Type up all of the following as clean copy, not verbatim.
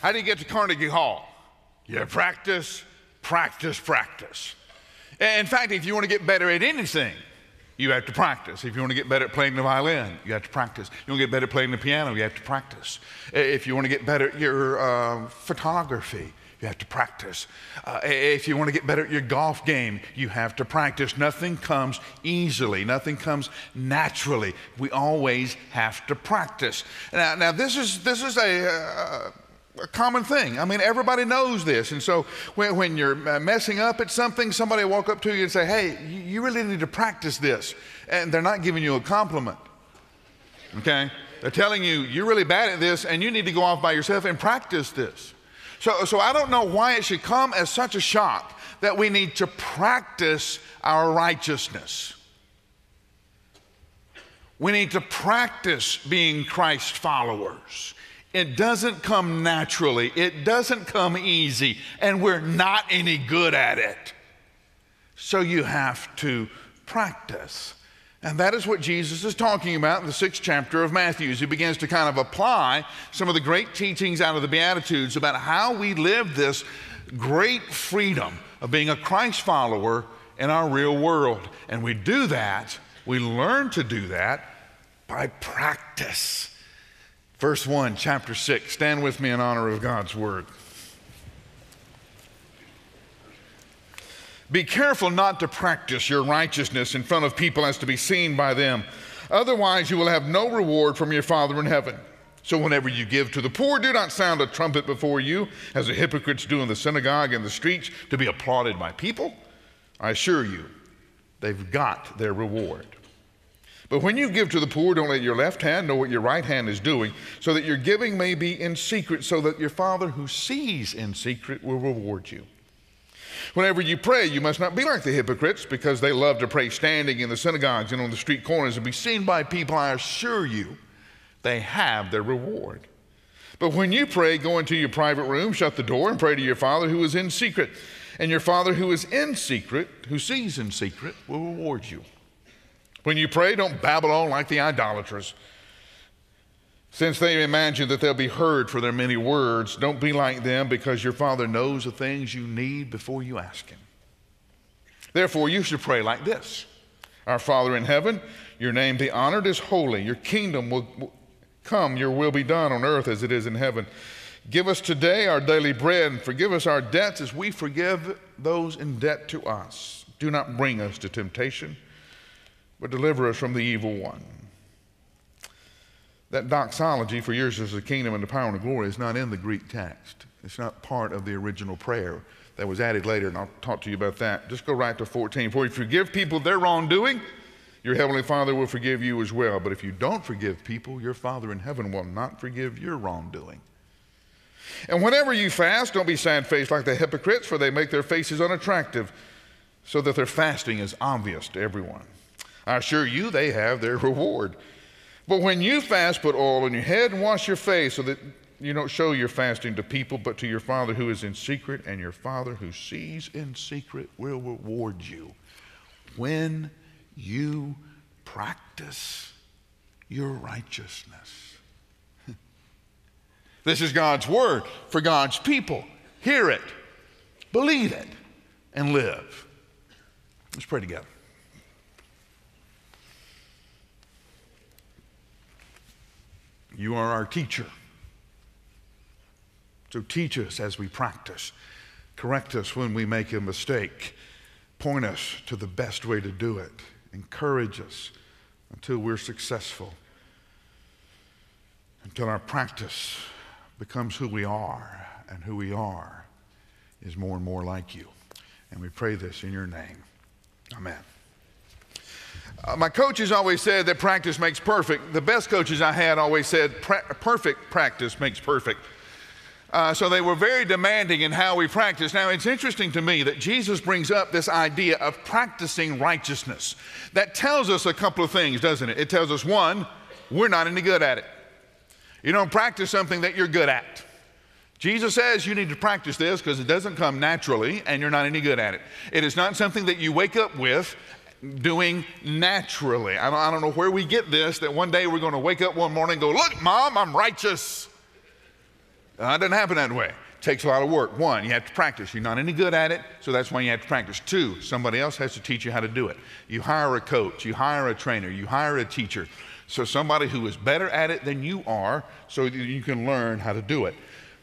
How do you get to Carnegie Hall? You practice, practice, practice. In fact, if you want to get better at anything, you have to practice. If you want to get better at playing the violin, you have to practice. You want to get better at playing the piano, you have to practice. If you want to get better at your photography, you have to practice. If you want to get better at your golf game, you have to practice. Nothing comes easily. Nothing comes naturally. We always have to practice. Now this is a common thing. I mean, everybody knows this. And so when you're messing up at something, somebody will walk up to you and say, hey, you really need to practice this. And they're not giving you a compliment. Okay? They're telling you, you're really bad at this and you need to go off by yourself and practice this. So I don't know why it should come as such a shock that we need to practice our righteousness. We need to practice being Christ followers. It doesn't come naturally. It doesn't come easy, and we're not any good at it. So you have to practice. And that is what Jesus is talking about in the 6th chapter of Matthew. He begins to kind of apply some of the great teachings out of the Beatitudes about how we live this great freedom of being a Christ follower in our real world. And we do that, we learn to do that by practice. Verse 1, chapter 6. Stand with me in honor of God's word. Be careful not to practice your righteousness in front of people as to be seen by them. Otherwise, you will have no reward from your Father in heaven. So whenever you give to the poor, do not sound a trumpet before you, as the hypocrites do in the synagogue and the streets, to be applauded by people. I assure you, they've got their reward. But when you give to the poor, don't let your left hand know what your right hand is doing, so that your giving may be in secret, so that your Father who sees in secret will reward you. Whenever you pray, you must not be like the hypocrites, because they love to pray standing in the synagogues and on the street corners and be seen by people. I assure you, they have their reward. But when you pray, go into your private room, shut the door, and pray to your Father who is in secret. And your Father who is in secret, who sees in secret, will reward you. When you pray, don't babble on like the idolaters, since they imagine that they'll be heard for their many words. Don't be like them, because your Father knows the things you need before you ask Him. Therefore, you should pray like this. Our Father in heaven, your name be honored as holy. Your kingdom will come, your will be done on earth as it is in heaven. Give us today our daily bread, and forgive us our debts as we forgive those in debt to us. Do not bring us to temptation, but deliver us from the evil one. That doxology, for yours is the kingdom and the power and the glory, is not in the Greek text. It's not part of the original prayer that was added later, and I'll talk to you about that. Just go right to 14. For if you forgive people their wrongdoing, your heavenly Father will forgive you as well. But if you don't forgive people, your Father in heaven will not forgive your wrongdoing. And whenever you fast, don't be sad-faced like the hypocrites, for they make their faces unattractive, so that their fasting is obvious to everyone. I assure you, they have their reward. But when you fast, put oil on your head and wash your face, so that you don't show your fasting to people, but to your Father who is in secret, and your Father who sees in secret will reward you when you practice your righteousness. This is God's word for God's people. Hear it, believe it, and live. Let's pray together. You are our teacher. So teach us as we practice. Correct us when we make a mistake. Point us to the best way to do it. Encourage us until we're successful. Until our practice becomes who we are, and who we are is more and more like you. And we pray this in your name. Amen. My coaches always said that practice makes perfect. The best coaches I had always said perfect practice makes perfect. So they were very demanding in how we practice. Now, it's interesting to me that Jesus brings up this idea of practicing righteousness. That tells us a couple of things, doesn't it? It tells us, one, we're not any good at it. You don't practice something that you're good at. Jesus says you need to practice this because it doesn't come naturally and you're not any good at it. It is not something that you wake up with doing naturally. I don't know where we get this, that one day we're going to wake up one morning and go, look, Mom, I'm righteous. It doesn't happen that way. It takes a lot of work. One, you have to practice. You're not any good at it, so that's why you have to practice. Two, somebody else has to teach you how to do it. You hire a coach, you hire a trainer, you hire a teacher. So somebody who is better at it than you are, so that you can learn how to do it.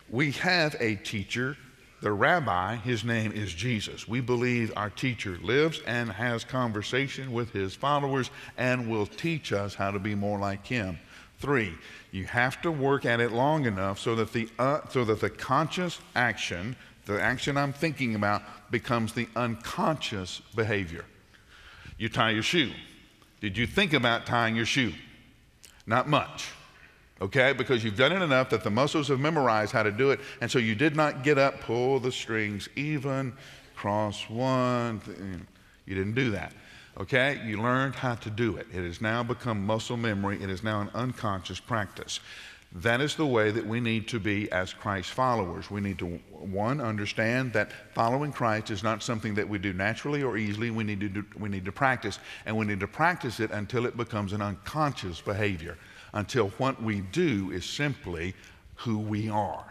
We have a teacher, the rabbi. His name is Jesus. We believe our teacher lives and has conversation with his followers and will teach us how to be more like him. 3, you have to work at it long enough so that the conscious action, the action I'm thinking about, becomes the unconscious behavior. You tie your shoe. Did you think about tying your shoe? Not much, okay? Because you've done it enough that the muscles have memorized how to do it, and so you did not get up, pull the strings even, cross one. You didn't do that, okay? You learned how to do it. It has now become muscle memory. It is now an unconscious practice. That is the way that we need to be as Christ followers. We need to, one, understand that following Christ is not something that we do naturally or easily. We need to practice, and we need to practice it until it becomes an unconscious behavior, until what we do is simply who we are,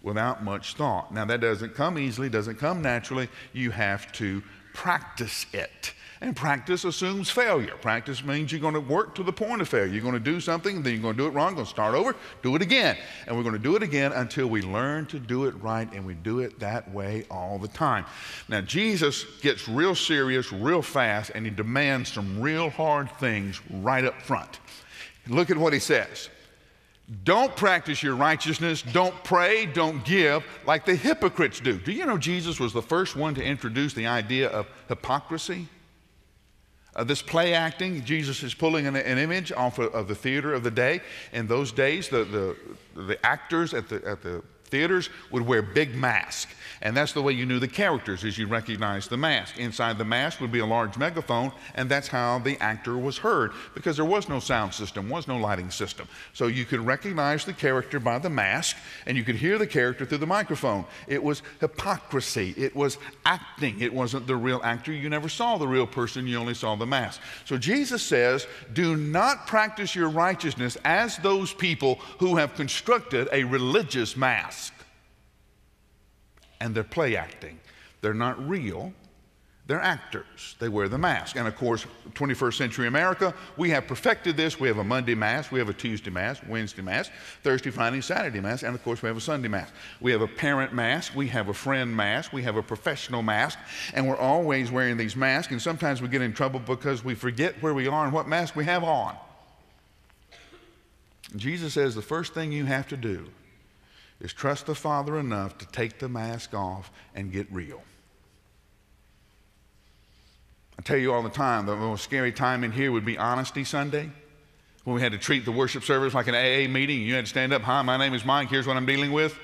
without much thought. Now, that doesn't come easily, doesn't come naturally. You have to practice it. And practice assumes failure. Practice means you're going to work to the point of failure. You're going to do something, then you're going to do it wrong, going to start over, do it again. And we're going to do it again until we learn to do it right, and we do it that way all the time. Now, Jesus gets real serious real fast, and he demands some real hard things right up front. Look at what he says. Don't practice your righteousness, don't pray, don't give like the hypocrites do. Do you know Jesus was the first one to introduce the idea of hypocrisy? This play acting, Jesus is pulling an image off of the theater of the day. In those days, the actors at the theaters would wear big masks. And that's the way you knew the characters, is you recognized the mask. Inside the mask would be a large megaphone, and that's how the actor was heard, because there was no sound system, was no lighting system. So you could recognize the character by the mask, and you could hear the character through the microphone. It was hypocrisy. It was acting. It wasn't the real actor. You never saw the real person. You only saw the mask. So Jesus says, do not practice your righteousness as those people who have constructed a religious mask. And they're play acting. They're not real. They're actors. They wear the mask. And of course, 21st century America, we have perfected this. We have a Monday mask, we have a Tuesday mask, Wednesday mask, Thursday, Friday, Saturday mask, and of course we have a Sunday mask. We have a parent mask, we have a friend mask, we have a professional mask, and we're always wearing these masks, and sometimes we get in trouble because we forget where we are and what mask we have on. Jesus says the first thing you have to do is trust the Father enough to take the mask off and get real. I tell you all the time, the most scary time in here would be Honesty Sunday, when we had to treat the worship service like an AA meeting. You had to stand up, hi, my name is Mike, here's what I'm dealing with.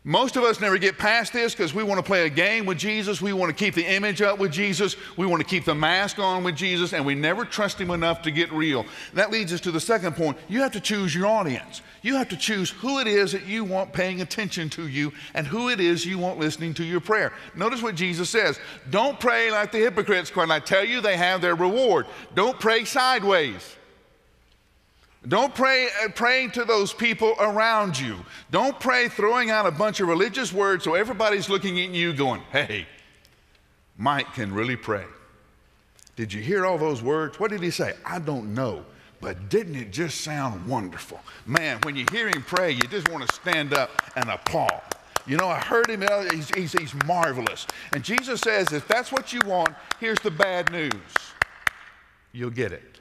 Most of us never get past this because we want to play a game with Jesus. We want to keep the image up with Jesus. We want to keep the mask on with Jesus, and we never trust him enough to get real. That leads us to the second point. You have to choose your audience. You have to choose who it is that you want paying attention to you and who it is you want listening to your prayer. Notice what Jesus says. Don't pray like the hypocrites, when I tell you they have their reward. Don't pray sideways. Don't pray praying to those people around you. Don't pray throwing out a bunch of religious words so everybody's looking at you going, hey, Mike can really pray. Did you hear all those words? What did he say? I don't know, but didn't it just sound wonderful? Man, when you hear him pray, you just want to stand up and applaud. You know, I heard him, he's marvelous. And Jesus says, if that's what you want, here's the bad news. You'll get it.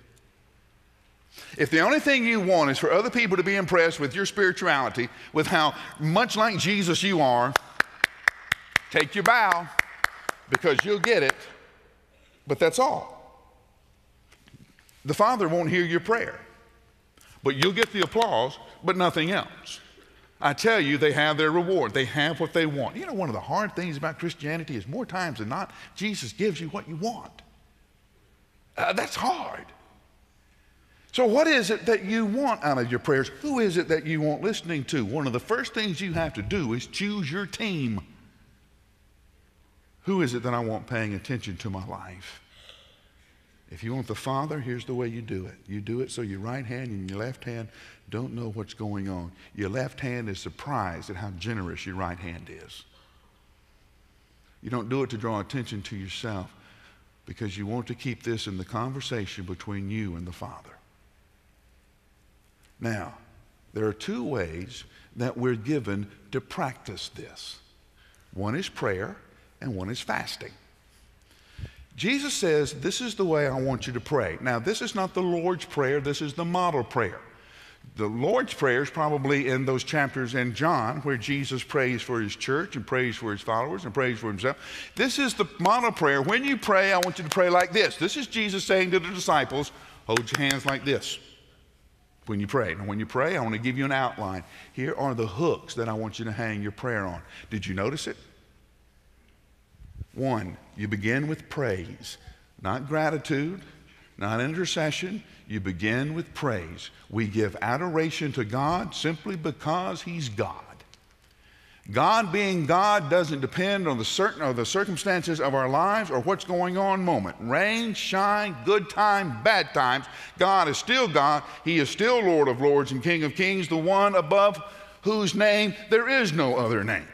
If the only thing you want is for other people to be impressed with your spirituality, with how much like Jesus you are, take your bow, because you'll get it, but that's all. The Father won't hear your prayer, but you'll get the applause, but nothing else. I tell you, they have their reward. They have what they want. You know, one of the hard things about Christianity is more times than not, Jesus gives you what you want. That's hard. So what is it that you want out of your prayers? Who is it that you want listening to? One of the first things you have to do is choose your team. Who is it that I want paying attention to my life? If you want the Father, here's the way you do it. You do it so your right hand and your left hand don't know what's going on. Your left hand is surprised at how generous your right hand is. You don't do it to draw attention to yourself, because you want to keep this in the conversation between you and the Father. Now, there are two ways that we're given to practice this. One is prayer and one is fasting. Jesus says, this is the way I want you to pray. Now, this is not the Lord's Prayer, this is the model prayer. The Lord's Prayer is probably in those chapters in John where Jesus prays for his church and prays for his followers and prays for himself. This is the model prayer. When you pray, I want you to pray like this. This is Jesus saying to the disciples, hold your hands like this when you pray. Now, when you pray, I want to give you an outline. Here are the hooks that I want you to hang your prayer on. Did you notice it? One, you begin with praise, not gratitude, not intercession. You begin with praise. We give adoration to God simply because he's God. God being God doesn't depend on the circumstances of our lives or what's going on moment. Rain, shine, good time, bad times. God is still God. He is still Lord of lords and King of kings, the one above whose name there is no other name.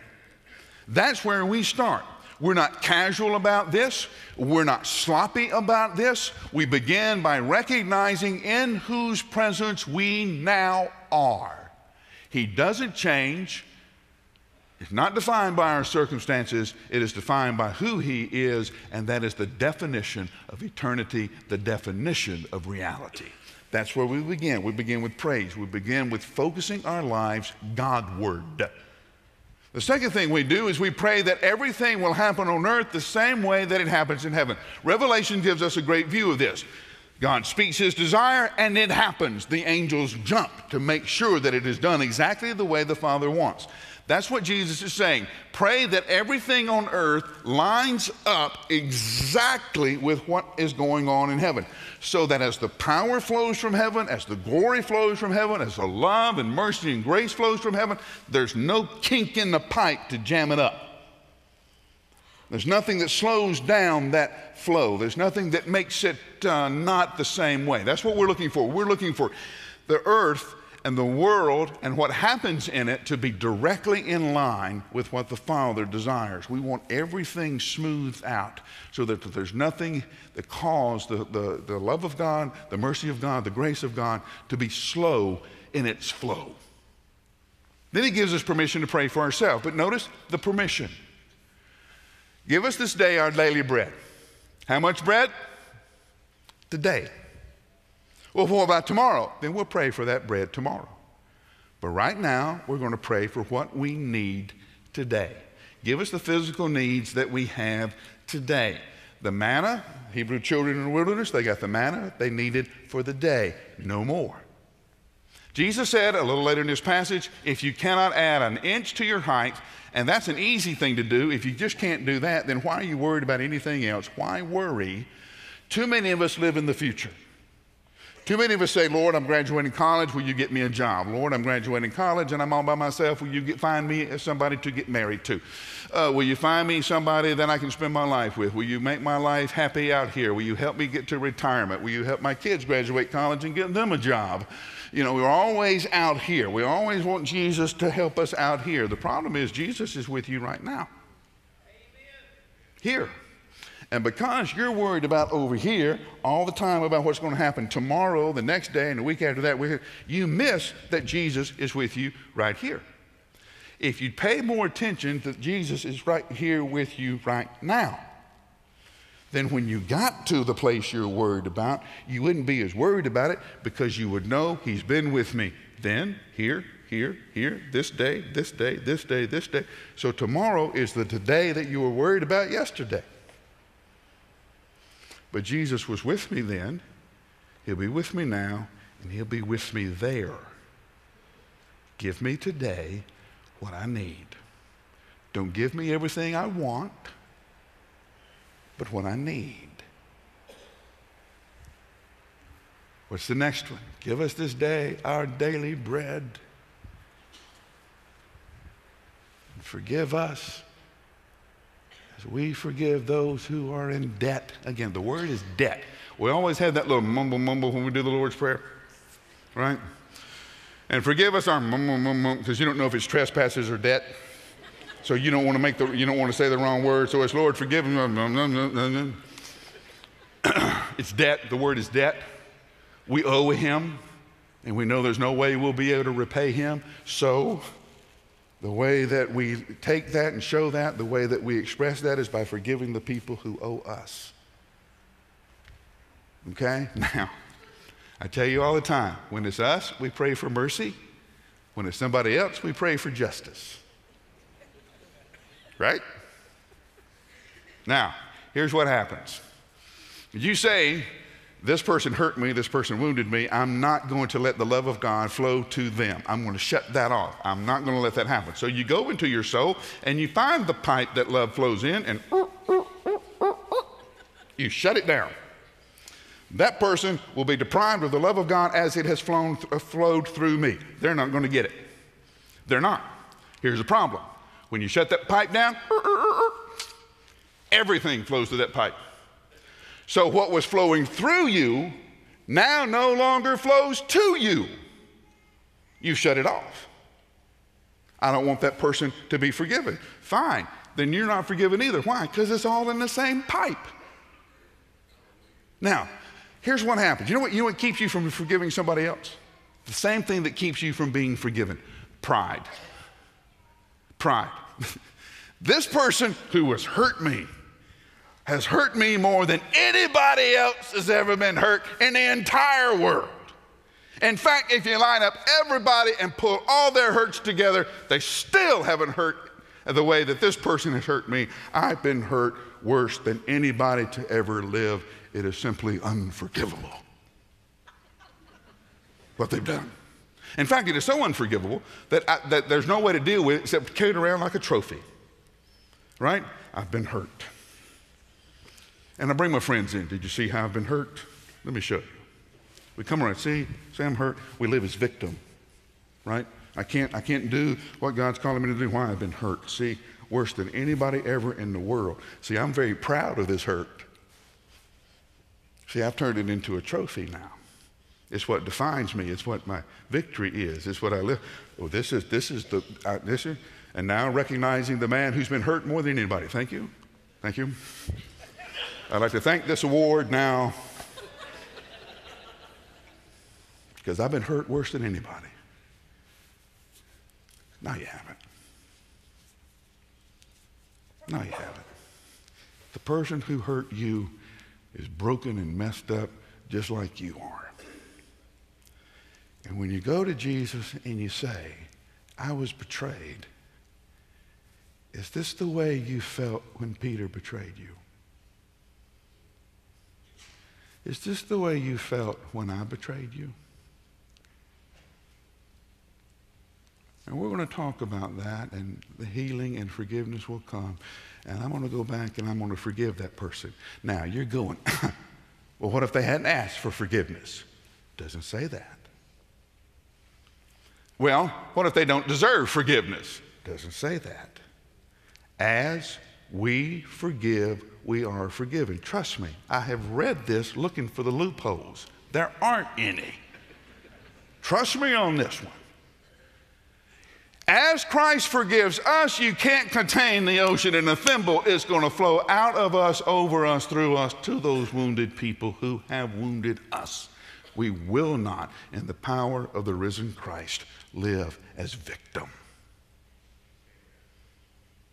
That's where we start. We're not casual about this. We're not sloppy about this. We begin by recognizing in whose presence we now are. He doesn't change. It's not defined by our circumstances. It is defined by who he is, and that is the definition of eternity, the definition of reality. That's where we begin. We begin with praise. We begin with focusing our lives Godward. The second thing we do is we pray that everything will happen on earth the same way that it happens in heaven. Revelation gives us a great view of this. God speaks his desire and it happens. The angels jump to make sure that it is done exactly the way the Father wants. That's what Jesus is saying. Pray that everything on earth lines up exactly with what is going on in heaven, so that as the power flows from heaven, as the glory flows from heaven, as the love and mercy and grace flows from heaven, there's no kink in the pipe to jam it up. There's nothing that slows down that flow. There's nothing that makes it not the same way. That's what we're looking for. We're looking for the earth and the world and what happens in it to be directly in line with what the Father desires. We want everything smoothed out so that there's nothing that causes the love of God, the mercy of God, the grace of God to be slow in its flow. Then he gives us permission to pray for ourselves. But notice the permission. Give us this day our daily bread. How much bread? Today. Well, what about tomorrow? Then we'll pray for that bread tomorrow. But right now, we're going to pray for what we need today. Give us the physical needs that we have today. The manna, Hebrew children in the wilderness, they got the manna they needed for the day, no more. Jesus said a little later in this passage, if you cannot add an inch to your height, and that's an easy thing to do, if you just can't do that, then why are you worried about anything else? Why worry? Too many of us live in the future. Too many of us say, Lord, I'm graduating college, will you get me a job? Lord, I'm graduating college and I'm all by myself, will you find me somebody to get married to? Will you find me somebody that I can spend my life with? Will you make my life happy out here? Will you help me get to retirement? Will you help my kids graduate college and get them a job? You know, we're always out here. We always want Jesus to help us out here. The problem is Jesus is with you right now. Amen. Here. And because you're worried about over here all the time about what's going to happen tomorrow, the next day, and the week after that, you miss that Jesus is with you right here. If you'd pay more attention that Jesus is right here with you right now, then when you got to the place you're worried about, you wouldn't be as worried about it because you would know he's been with me then, here, this day, this day, this day, this day. So tomorrow is the today that you were worried about yesterday. But Jesus was with me then, he'll be with me now, and he'll be with me there. Give me today what I need. Don't give me everything I want, but what I need. What's the next one? Give us this day our daily bread. And forgive us as we forgive those who are in debt. Again, the word is debt. We always have that little mumble when we do the Lord's Prayer, right? And forgive us our mumble, because you don't know if it's trespasses or debt. So you don't want to say the wrong word. So it's, Lord, forgive me. It's debt. The word is debt. We owe him, and we know there's no way we'll be able to repay him. So the way that we take that and show that, the way that we express that is by forgiving the people who owe us. Okay? Now, I tell you all the time, when it's us, we pray for mercy. When it's somebody else, we pray for justice. Right? Now, here's what happens. You say, this person hurt me, this person wounded me, I'm not going to let the love of God flow to them. I'm going to shut that off. I'm not going to let that happen. So you go into your soul and you find the pipe that love flows in and you shut it down. That person will be deprived of the love of God as it has flowed through me. They're not going to get it. They're not. Here's the problem. When you shut that pipe down, everything flows through that pipe. So what was flowing through you now no longer flows to you. You shut it off. I don't want that person to be forgiven. Fine. Then you're not forgiven either. Why? Because it's all in the same pipe. Now, here's what happens. You know what keeps you from forgiving somebody else? The same thing that keeps you from being forgiven. Pride. Pride. This person who has hurt me more than anybody else has ever been hurt in the entire world. In fact, if you line up everybody and pull all their hurts together, they still haven't hurt the way that this person has hurt me. I've been hurt worse than anybody to ever live. It is simply unforgivable what they've done. In fact, it is so unforgivable that there's no way to deal with it except to carry it around like a trophy. Right? I've been hurt. And I bring my friends in. Did you see how I've been hurt? Let me show you. We come around, see I'm hurt. We live as victim, right? I can't do what God's calling me to do. Why? I've been hurt. See, worse than anybody ever in the world. See, I'm very proud of this hurt. See, I've turned it into a trophy now. It's what defines me. It's what my victory is. It's what I live. Oh, and now recognizing the man who's been hurt more than anybody. Thank you. Thank you. I'd like to thank this award now because I've been hurt worse than anybody. No, you haven't. No, you haven't. The person who hurt you is broken and messed up just like you are. And when you go to Jesus and you say, I was betrayed, is this the way you felt when Peter betrayed you? Is this the way you felt when I betrayed you? And we're going to talk about that, and the healing and forgiveness will come. And I'm going to go back and I'm going to forgive that person. Now, you're going, well, what if they hadn't asked for forgiveness? Doesn't say that. Well, what if they don't deserve forgiveness? Doesn't say that. As we forgive, we are forgiven. Trust me, I have read this looking for the loopholes. There aren't any. Trust me on this one. As Christ forgives us, you can't contain the ocean, and the thimble is going to flow out of us, over us, through us, to those wounded people who have wounded us. We will not, in the power of the risen Christ, live as victim.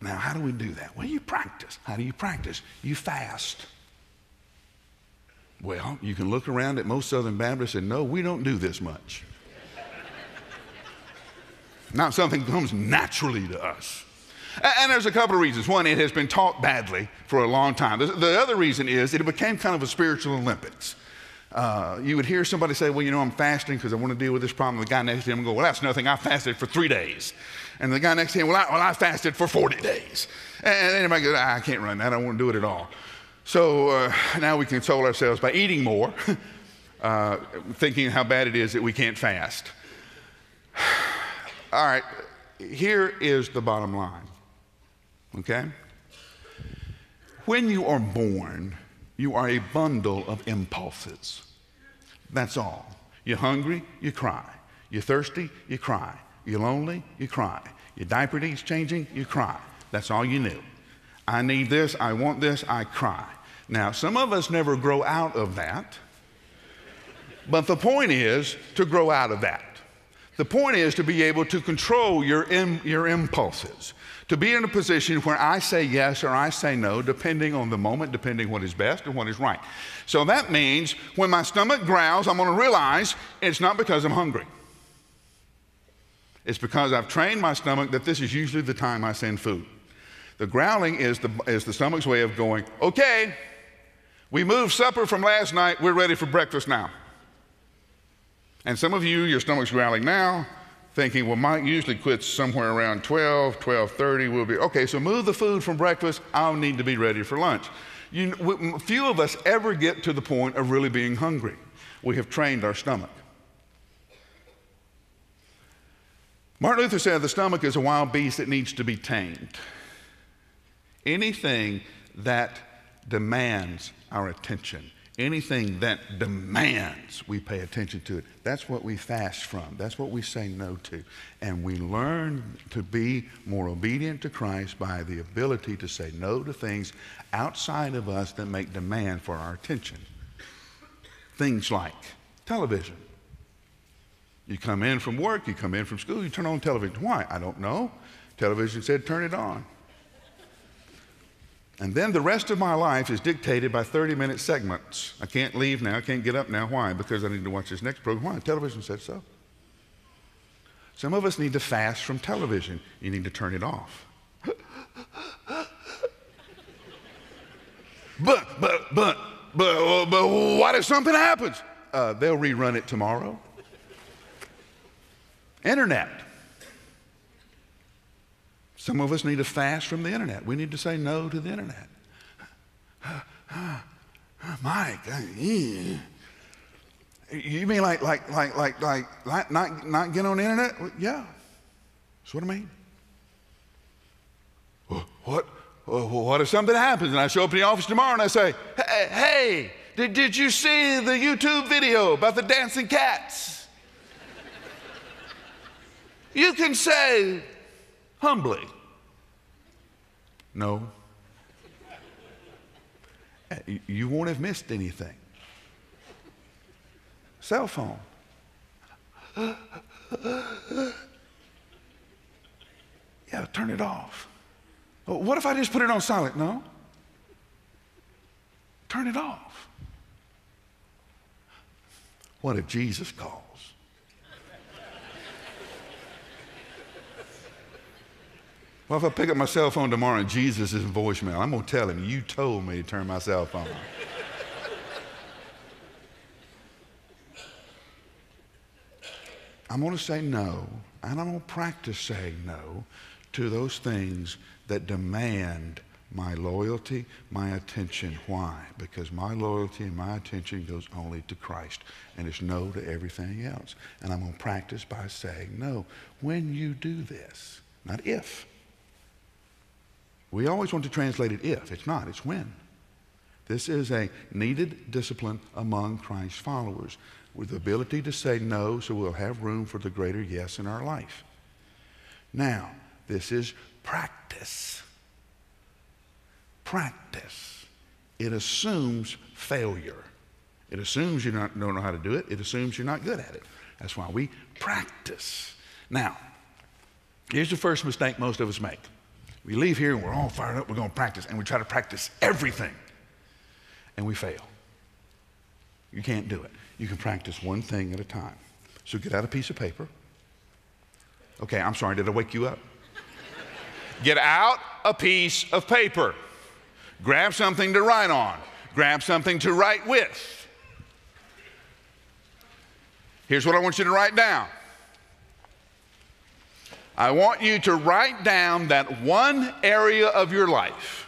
Now, how do we do that? Well, you practice. How do you practice? You fast. Well, you can look around at most Southern Baptists and know we don't do this much. Not something that comes naturally to us. And there's a couple of reasons. One, it has been taught badly for a long time. The other reason is it became kind of a spiritual Olympics. You would hear somebody say, well, I'm fasting because I want to deal with this problem. The guy next to him would go, well, that's nothing. I fasted for 3 days. And the guy next to him, well, I fasted for 40 days. And anybody goes, I can't run that. I don't want to do it at all. So now we console ourselves by eating more, thinking how bad it is that we can't fast. All right, here is the bottom line, okay? When you are born, You are a bundle of impulses. That's all. You're hungry, you cry. You're thirsty, you cry. You're lonely, you cry. Your diaper needs changing, you cry. That's all you knew. I need this, I want this, I cry. Now, some of us never grow out of that, but the point is to grow out of that. The point is to be able to control your impulses, to be in a position where I say yes or I say no, depending on the moment, depending what is best and what is right. So that means when my stomach growls, I'm going to realize it's not because I'm hungry. It's because I've trained my stomach that this is usually the time I send food. The growling is the stomach's way of going, okay, we moved supper from last night, we're ready for breakfast now. And some of you, your stomach's growling now, thinking, well, Mike usually quits somewhere around 12, 12:30. We'll be, okay, so move the food from breakfast. I'll need to be ready for lunch. Few of us ever get to the point of really being hungry. We have trained our stomach. Martin Luther said the stomach is a wild beast that needs to be tamed. Anything that demands our attention, anything that demands we pay attention to it, that's what we fast from. That's what we say no to. And we learn to be more obedient to Christ by the ability to say no to things outside of us that make demand for our attention. Things like television. You come in from work, you come in from school, you turn on television. Why? I don't know. Television said turn it on. And then the rest of my life is dictated by 30-minute segments. I can't leave now, I can't get up now. Why? Because I need to watch this next program. Why? Television said so. Some of us need to fast from television. You need to turn it off. But what if something happens? They'll rerun it tomorrow. Internet. Some of us need to fast from the internet. We need to say no to the internet. Mike, you mean like not get on the internet? Yeah, that's what I mean. What if something happens and I show up in the office tomorrow and I say, hey, did you see the YouTube video about the dancing cats? You can say humbly, no. You won't have missed anything. Cell phone. Yeah, turn it off. What if I just put it on silent? No. Turn it off. What if Jesus calls? Well, if I pick up my cell phone tomorrow and Jesus is in voicemail, I'm going to tell him, you told me to turn my cell phone on. I'm going to say no, and I'm going to practice saying no to those things that demand my loyalty, my attention. Why? Because my loyalty and my attention goes only to Christ, and it's no to everything else. And I'm going to practice by saying no. When you do this, not if. We always want to translate it if. It's not, it's when. This is a needed discipline among Christ's followers with the ability to say no so we'll have room for the greater yes in our life. Now, this is practice. Practice. It assumes failure. It assumes you don't know how to do it. It assumes you're not good at it. That's why we practice. Now, here's the first mistake most of us make. We leave here and we're all fired up, we're going to practice, and we try to practice everything, and we fail. You can't do it. You can practice one thing at a time. So get out a piece of paper. Okay, I'm sorry, did I wake you up? Get out a piece of paper. Grab something to write on. Grab something to write with. Here's what I want you to write down. I want you to write down that one area of your life.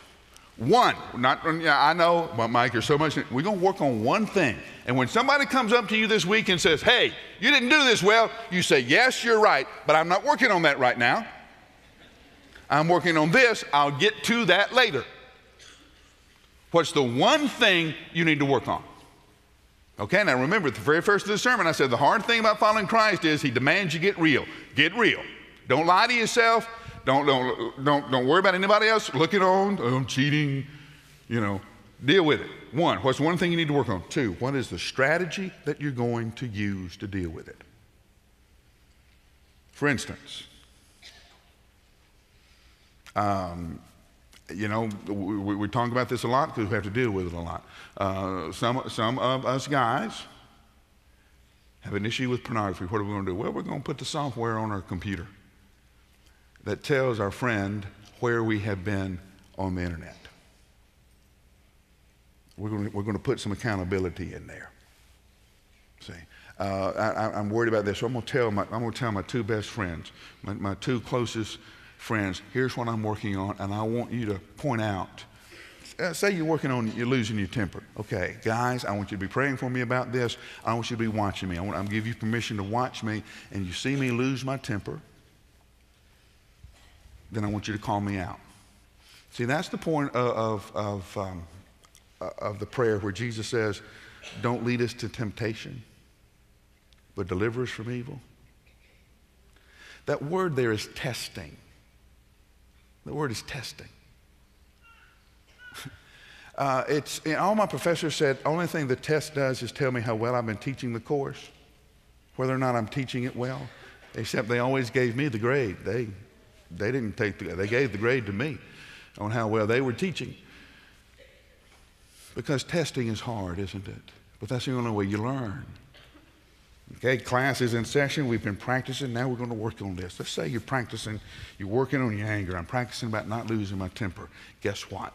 One. I know, but Mike, there's so much. We're going to work on one thing. And when somebody comes up to you this week and says, hey, you didn't do this well, you say, yes, you're right, but I'm not working on that right now. I'm working on this. I'll get to that later. What's the one thing you need to work on? Okay, now remember, at the very first of the sermon, I said the hard thing about following Christ is he demands you get real. Get real. Don't lie to yourself. Don't worry about anybody else looking on. Oh, I'm cheating. You know, deal with it. One, what's one thing you need to work on? Two, what is the strategy that you're going to use to deal with it? For instance, you know, we talk about this a lot because we have to deal with it a lot. Some of us guys have an issue with pornography. What are we going to do? Well, we're going to put the software on our computer that tells our friend where we have been on the internet. We're going to put some accountability in there. See, I'm worried about this. So I'm going to tell my two best friends, my two closest friends, here's what I'm working on, and I want you to point out. Say you're losing your temper. Okay, guys, I want you to be praying for me about this. I want you to be watching me. I'm give you permission to watch me, and you see me lose my temper, then I want you to call me out. See, that's the point of the prayer where Jesus says, don't lead us to temptation, but deliver us from evil. That word there is testing. The word is testing. All my professors said, only thing the test does is tell me how well I've been teaching the course, whether or not I'm teaching it well, except they always gave me the grade. They didn't take they gave the grade to me on how well they were teaching. Because testing is hard, isn't it? But that's the only way you learn. Okay, class is in session. We've been practicing. Now we're going to work on this. Let's say you're practicing, you're working on your anger. I'm practicing about not losing my temper. Guess what?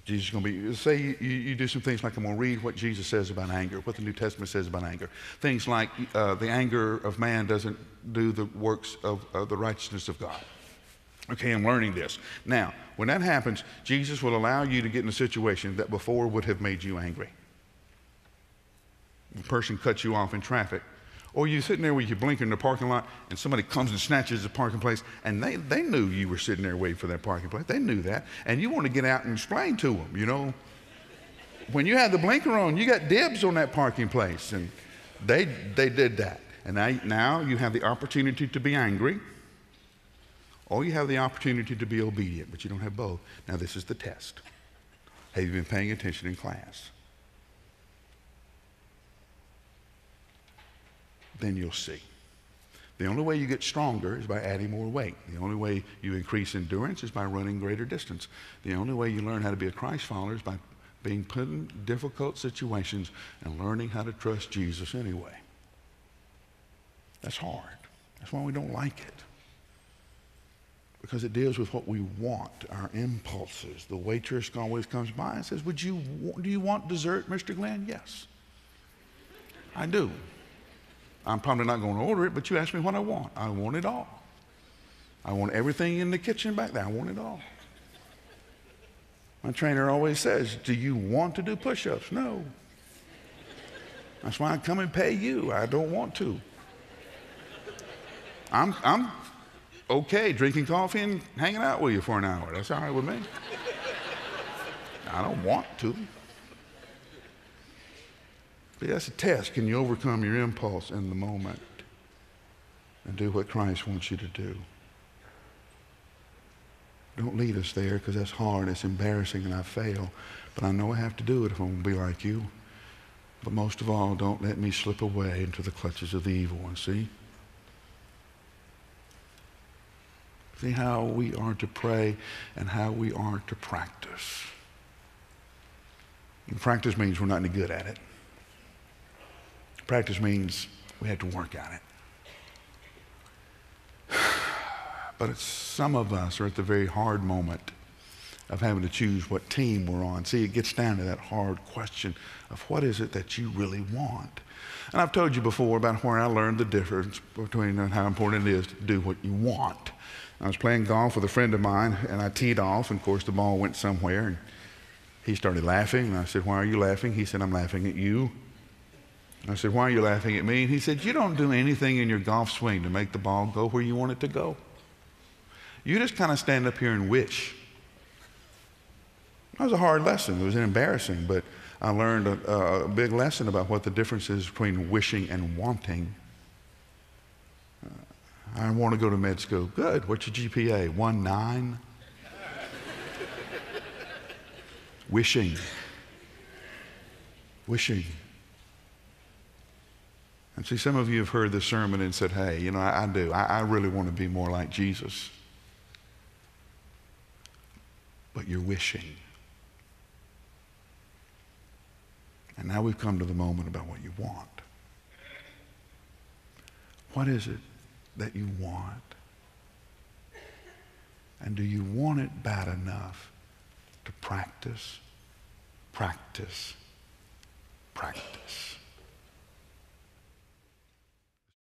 Jesus is going to be, say you do some things like I'm going to read what Jesus says about anger, what the New Testament says about anger. Things like the anger of man doesn't do the works of the righteousness of God. Okay, I'm learning this. Now, when that happens, Jesus will allow you to get in a situation that before would have made you angry. A person cuts you off in traffic. Or you're sitting there with your blinker in the parking lot and somebody comes and snatches the parking place, and they knew you were sitting there waiting for that parking place. They knew that. And you want to get out and explain to them, you know. When you have the blinker on, you got dibs on that parking place. And they did that. And now you have the opportunity to be angry, or you have the opportunity to be obedient, but you don't have both. Now this is the test. Have you been paying attention in class? Then you'll see. The only way you get stronger is by adding more weight. The only way you increase endurance is by running greater distance. The only way you learn how to be a Christ follower is by being put in difficult situations and learning how to trust Jesus anyway. That's hard. That's why we don't like it. Because it deals with what we want, our impulses. The waitress always comes by and says, do you want dessert, Mr. Glenn? Yes, I do. I'm probably not going to order it, but you ask me what I want. I want it all. I want everything in the kitchen back there. I want it all. My trainer always says, do you want to do push-ups? No. That's why I come and pay you. I don't want to. I'm okay drinking coffee and hanging out with you for an hour. That's all right with me. I don't want to. But that's a test. Can you overcome your impulse in the moment and do what Christ wants you to do? Don't lead us there, because that's hard, it's embarrassing, and I fail. But I know I have to do it if I'm going to be like you. But most of all, don't let me slip away into the clutches of the evil one, see? See how we are to pray and how we are to practice. And practice means we're not any good at it. Practice means we have to work at it. But some of us are at the very hard moment of having to choose what team we're on. See, it gets down to that hard question of what is it that you really want? And I've told you before about where I learned the difference between how important it is to do what you want. I was playing golf with a friend of mine, and I teed off, and of course the ball went somewhere, and he started laughing, and I said, why are you laughing? He said, I'm laughing at you. I said, why are you laughing at me? And he said, you don't do anything in your golf swing to make the ball go where you want it to go. You just kind of stand up here and wish. That was a hard lesson. It was embarrassing, but I learned a big lesson about what the difference is between wishing and wanting. I want to go to med school. Good. What's your GPA? 1.9? Wishing. Wishing. And see, some of you have heard this sermon and said, hey, you know, I do. I really want to be more like Jesus. But you're wishing. And now we've come to the moment about what you want. What is it that you want? And do you want it bad enough to practice, practice, practice?